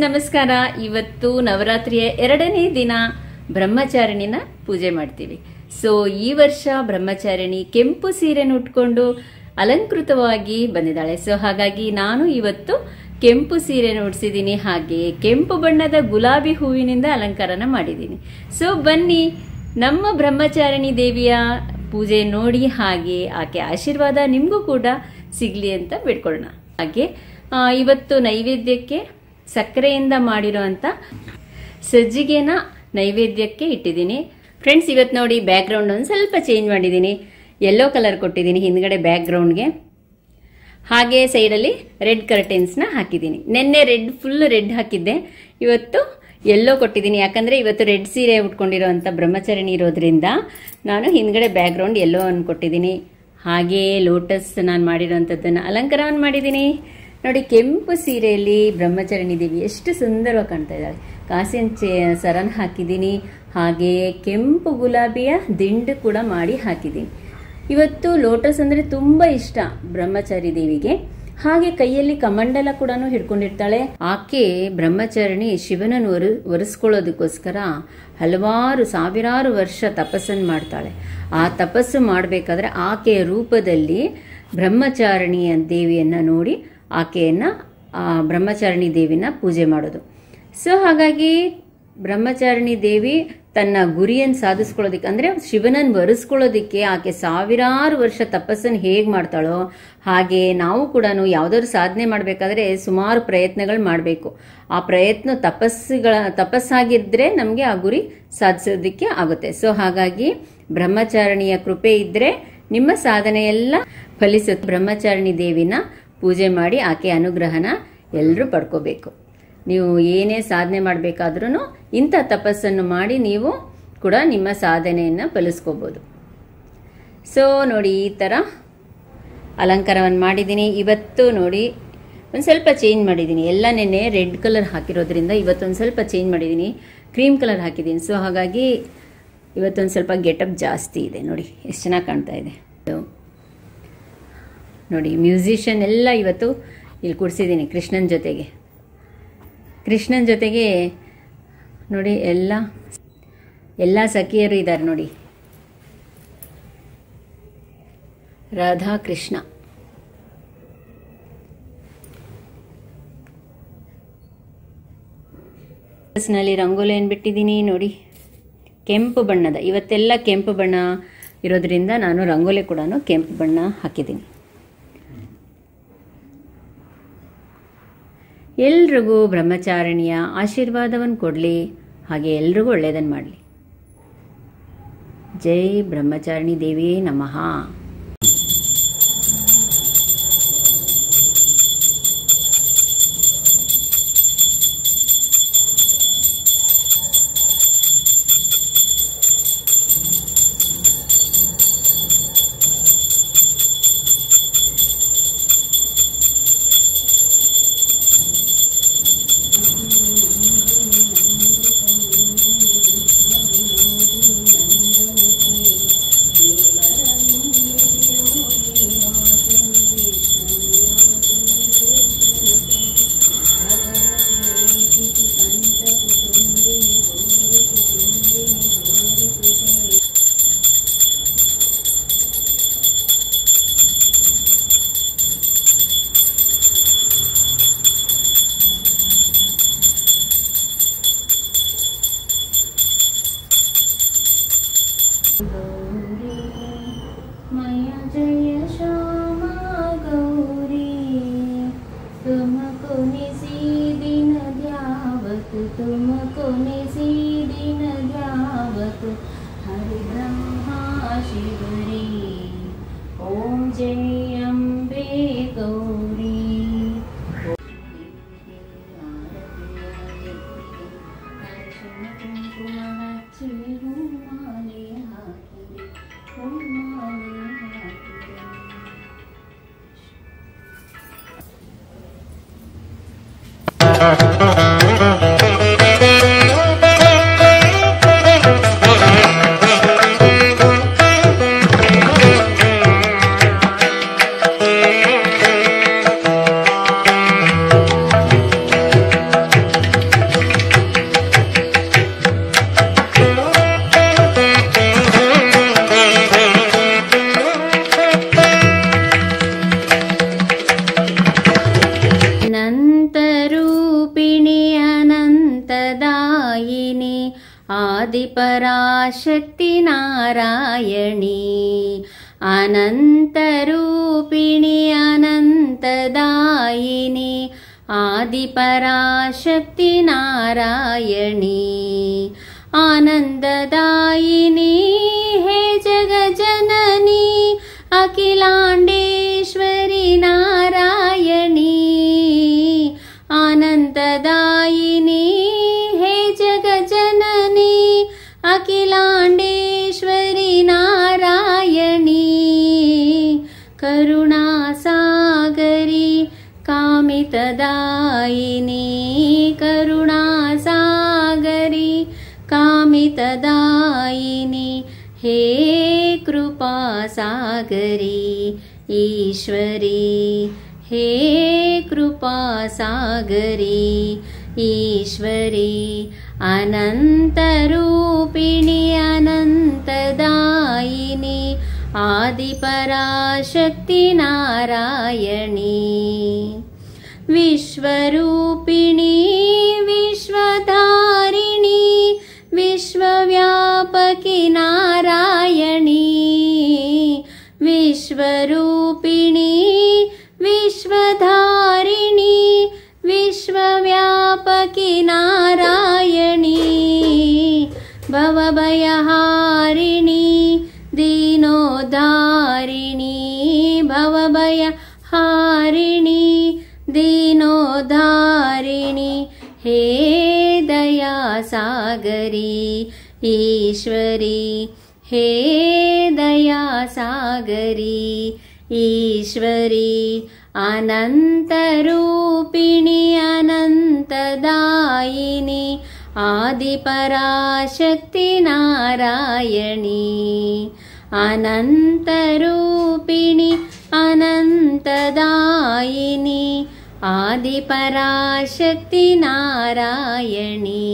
ನಮಸ್ಕಾರ. ಇವತ್ತು ನವರಾತ್ರಿಯ 2ನೇ ದಿನ ಬ್ರಹ್ಮಚಾರಿಣಿನ ಪೂಜೆ ಮಾಡ್ತೀವಿ. ಸೊ ಈ ವರ್ಷ ಬ್ರಹ್ಮಚಾರಿಣಿ ಕೆಂಪು ಸೀರೆನ ಉಟ್ಕೊಂಡು ಅಲಂಕೃತವಾಗಿ ಬಂದಿದ್ದಾಳೆ. ಸೊ ಹಾಗಾಗಿ ನಾನು ಇವತ್ತು ಕೆಂಪು ಸೀರೆನ ಉಡಿಸಿದ್ದೀನಿ, ಹಾಗೆ ಕೆಂಪು ಬಣ್ಣದ ಗುಲಾಬಿ ಹೂವಿನಿಂದ ಅಲಂಕಾರನ ಮಾಡಿದ್ದೀನಿ. ಸೊ ಬನ್ನಿ ನಮ್ಮ ಬ್ರಹ್ಮಚಾರಿಣಿ ದೇವಿಯ ಪೂಜೆ ನೋಡಿ, ಹಾಗೆ ಆಕೆ ಆಶೀರ್ವಾದ ನಿಮಗೂ ಕೂಡ ಸಿಗ್ಲಿ ಅಂತ ಬಿಡ್ಕೊಳ್ಳೋಣ. ಹಾಗೆ ಇವತ್ತು ನೈವೇದ್ಯಕ್ಕೆ ಸಕ್ಕರೆಯಿಂದ ಮಾಡಿರೋಂಥ ಸಜ್ಜಿಗೆನ ನೈವೇದ್ಯಕ್ಕೆ ಇಟ್ಟಿದ್ದೀನಿ. ಫ್ರೆಂಡ್ಸ್, ಇವತ್ತು ನೋಡಿ ಬ್ಯಾಕ್ ಗ್ರೌಂಡ್ ಒಂದು ಸ್ವಲ್ಪ ಚೇಂಜ್ ಮಾಡಿದ್ದೀನಿ. ಯೆಲ್ಲೋ ಕಲರ್ ಕೊಟ್ಟಿದ್ದೀನಿ ಹಿಂದ್ಗಡೆ ಬ್ಯಾಕ್ ಗ್ರೌಂಡ್ಗೆ. ಹಾಗೆ ಸೈಡಲ್ಲಿ ರೆಡ್ ಕರ್ಟೆನ್ಸ್ನ ಹಾಕಿದ್ದೀನಿ. ನಿನ್ನೆ ಫುಲ್ ರೆಡ್ ಹಾಕಿದ್ದೆ, ಇವತ್ತು ಯೆಲ್ಲೋ ಕೊಟ್ಟಿದ್ದೀನಿ. ಯಾಕಂದರೆ ಇವತ್ತು ರೆಡ್ ಸೀರೆ ಉಟ್ಕೊಂಡಿರೋಂಥ ಬ್ರಹ್ಮಚಾರಿಣಿ ಇರೋದ್ರಿಂದ ನಾನು ಹಿಂದ್ಗಡೆ ಬ್ಯಾಕ್ ಗ್ರೌಂಡ್ ಯೆಲ್ಲೋ ಅನ್ನು ಕೊಟ್ಟಿದ್ದೀನಿ. ಹಾಗೆ ಲೋಟಸ್ ನಾನು ಮಾಡಿರೋಂಥದ್ದನ್ನು ಅಲಂಕಾರವನ್ನು ಮಾಡಿದ್ದೀನಿ. ನೋಡಿ, ಕೆಂಪು ಸೀರೆಯಲ್ಲಿ ಬ್ರಹ್ಮಚಾರಿಣಿ ದೇವಿ ಎಷ್ಟು ಸುಂದರವಾಗಿ ಕಾಣ್ತಾ ಇದ್ದಾಳೆ. ಕಾಸಿನ ಸರನ್ ಹಾಕಿದ್ದೀನಿ, ಹಾಗೆ ಕೆಂಪು ಗುಲಾಬಿಯ ದಿಂಡು ಕೂಡ ಮಾಡಿ ಹಾಕಿದ್ದೀನಿ. ಇವತ್ತು ಲೋಟಸ್ ಅಂದರೆ ತುಂಬ ಇಷ್ಟ ಬ್ರಹ್ಮಚಾರಿ ದೇವಿಗೆ. ಹಾಗೆ ಕೈಯಲ್ಲಿ ಕಮಂಡಲ ಕೂಡ ಹಿಡ್ಕೊಂಡಿರ್ತಾಳೆ. ಆಕೆ ಬ್ರಹ್ಮಚಾರಿಣಿ ಶಿವನನ್ನು ಒರೆಸ್ಕೊಳ್ಳೋದಕ್ಕೋಸ್ಕರ ಸಾವಿರಾರು ವರ್ಷ ತಪಸ್ಸನ್ನು ಮಾಡ್ತಾಳೆ. ಆ ತಪಸ್ಸು ಮಾಡಬೇಕಾದ್ರೆ ಆಕೆಯ ರೂಪದಲ್ಲಿ ಬ್ರಹ್ಮಚಾರಿಣಿಯ ದೇವಿಯನ್ನು ನೋಡಿ ಆಕೆಯನ್ನು ಬ್ರಹ್ಮಚಾರಿಣಿ ದೇವಿನ ಪೂಜೆ ಮಾಡೋದು. ಸೊ ಹಾಗಾಗಿ ಬ್ರಹ್ಮಚಾರಿಣಿ ದೇವಿ ತನ್ನ ಗುರಿಯನ್ನು ಸಾಧಿಸ್ಕೊಳ್ಳೋದಕ್ಕೆ, ಅಂದರೆ ಶಿವನನ್ನು ವರಿಸ್ಕೊಳ್ಳೋದಕ್ಕೆ ಆಕೆ ಸಾವಿರಾರು ವರ್ಷ ತಪಸ್ಸನ್ನು ಹೇಗೆ ಮಾಡ್ತಾಳೋ ಹಾಗೆ ನಾವು ಕೂಡ ಯಾವುದಾದ್ರು ಸಾಧನೆ ಮಾಡಬೇಕಾದ್ರೆ ಸುಮಾರು ಪ್ರಯತ್ನಗಳು ಮಾಡಬೇಕು. ಆ ಪ್ರಯತ್ನ ತಪಸ್ಸಾಗಿದ್ದರೆ ನಮಗೆ ಆ ಗುರಿ ಸಾಧಿಸೋದಕ್ಕೆ ಆಗುತ್ತೆ. ಸೊ ಹಾಗಾಗಿ ಬ್ರಹ್ಮಚಾರಿಣಿಯ ಕೃಪೆ ಇದ್ದರೆ ನಿಮ್ಮ ಸಾಧನೆ ಎಲ್ಲ ಫಲಿಸುತ್ತೆ. ಬ್ರಹ್ಮಚಾರಿಣಿ ದೇವಿನ ಪೂಜೆ ಮಾಡಿ ಆಕೆ ಅನುಗ್ರಹನ ಎಲ್ಲರೂ ಪಡ್ಕೋಬೇಕು. ನೀವು ಏನೇ ಸಾಧನೆ ಮಾಡಬೇಕಾದ್ರೂ ಇಂಥ ತಪಸ್ಸನ್ನು ಮಾಡಿ ನೀವು ಕೂಡ ನಿಮ್ಮ ಸಾಧನೆಯನ್ನು ಫಲಿಸ್ಕೋಬೋದು. ಸೊ ನೋಡಿ, ಈ ಥರ ಅಲಂಕಾರವನ್ನು ಮಾಡಿದ್ದೀನಿ. ಇವತ್ತು ನೋಡಿ ಒಂದು ಸ್ವಲ್ಪ ಚೇಂಜ್ ಮಾಡಿದ್ದೀನಿ. ಎಲ್ಲ ನೆನ್ನೆ ರೆಡ್ ಕಲರ್ ಹಾಕಿರೋದ್ರಿಂದ ಇವತ್ತೊಂದು ಸ್ವಲ್ಪ ಚೇಂಜ್ ಮಾಡಿದ್ದೀನಿ, ಕ್ರೀಮ್ ಕಲರ್ ಹಾಕಿದ್ದೀನಿ. ಸೊ ಹಾಗಾಗಿ ಇವತ್ತೊಂದು ಸ್ವಲ್ಪ ಗೆಟಪ್ ಜಾಸ್ತಿ ಇದೆ. ನೋಡಿ ಎಷ್ಟು ಚೆನ್ನಾಗಿ ಕಾಣ್ತಾ ಇದೆ. ನೋಡಿ, ಮ್ಯೂಸಿಷಿಯನ್ ಎಲ್ಲ ಇವತ್ತು ಇಲ್ಲಿ ಕೂರಿಸಿದ್ದೀನಿ ಕೃಷ್ಣನ ಜೊತೆಗೆ. ನೋಡಿ, ಎಲ್ಲ ಸಖಿಯರು ಇದ್ದಾರೆ. ನೋಡಿ, ರಾಧಾ ಕೃಷ್ಣ. ನಲ್ಲಿ ರಂಗೋಲಿಯನ್ನು ಬಿಟ್ಟಿದ್ದೀನಿ. ನೋಡಿ, ಕೆಂಪು ಬಣ್ಣದ, ಇವತ್ತೆಲ್ಲ ಕೆಂಪು ಬಣ್ಣ ಇರೋದ್ರಿಂದ ನಾನು ರಂಗೋಲಿ ಕೂಡ ಕೆಂಪು ಬಣ್ಣ ಹಾಕಿದ್ದೀನಿ. ಎಲ್ರಿಗೂ ಬ್ರಹ್ಮಚಾರಿಣಿಯ ಆಶೀರ್ವಾದವನ್ನು ಕೊಡಲಿ, ಹಾಗೆ ಎಲ್ರಿಗೂ ಒಳ್ಳೆಯದನ್ನು ಮಾಡಲಿ. ಜೈ ಬ್ರಹ್ಮಚಾರಿಣಿ ದೇವಿಯೇ ನಮಃ. आदिपराशक्ति नारायणी अनन्तरूपिणि अनन्तदायिनि आदिपराशक्ति नारायणी आनन्ददायिनी हे जगज्जननी अखिलाण्डेश्वरि नारायणी आनन्ददायिनी हे जगज्जननी अखिलाण्डेश्वरि नारायणी करुणासागरी कामितदायिनी करुणासागरी कामितदायिनी हे कृपासागरी ईश्वरी हे कृपासागरी ईश्वरी अनन्तरूपिणि अनन्तदायिनि आदिपराशक्ति नारायणी विश्वरूपिणी विश्वधारिणी विश्वव्यापकी नारायणी विश्वरूपिणी विश्वधारिणी विश्वव्यापकी नारायणी भवभयहारिणी दीनोद्धारिणी भवभयहारिणी दीनोद्धारिणी हे दयासागरी ईश्वरी हे दयासागरी ईश्वरी अनन्तरूपिणि अनन्तदायिनि आदिपराशक्ति नारायणी अनन्तरूपिणि अनन्तदायिनि आदिपराशक्ति नारायणी।